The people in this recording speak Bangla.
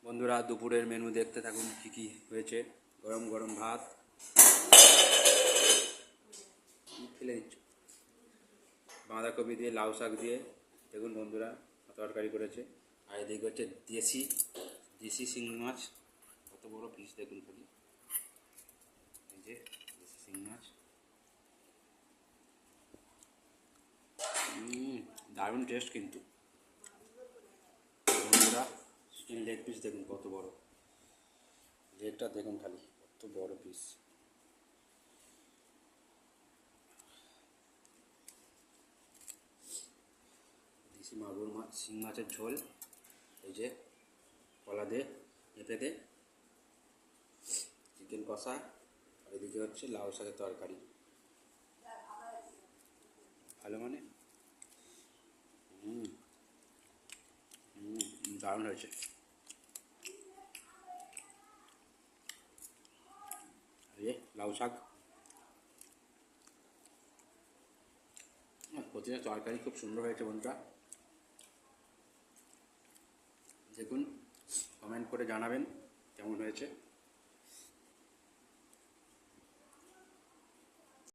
বন্ধুরা দুপুরের মেনু দেখতে থাকুন কী কী হয়েছে। গরম গরম ভাত, ফেলে দিচ্ছ, বাঁধাকপি দিয়ে লাউ শাক দিয়ে দেখুন বন্ধুরা তরকারি করেছে। আর এদিকে হচ্ছে দেশি দেশি শিঙি মাছ, কত বড় পিস দেখুন খালি, এই যে দেশি শিঙি মাছ। দারুণ টেস্ট কিন্তু বন্ধুরা। চিকেন লেগ পিস দেখুন কত বড়, লেগটা দেখুন খালি কত বড় পিস। দেশি মাগুর মাছ, শিং মাছের ঝোল, এই যে কলা দে, পেঁপে দে, চিকেন কষা, আর এদিকে হচ্ছে লাউ শাকের তরকারি। ভালো মানে দারুণ হয়েছে। এই যে লাউ শাক, প্রতিটা তরকারি খুব সুন্দর হয়েছে বন্ধুরা। দেখুন, কমেন্ট করে জানাবেন কেমন হয়েছে।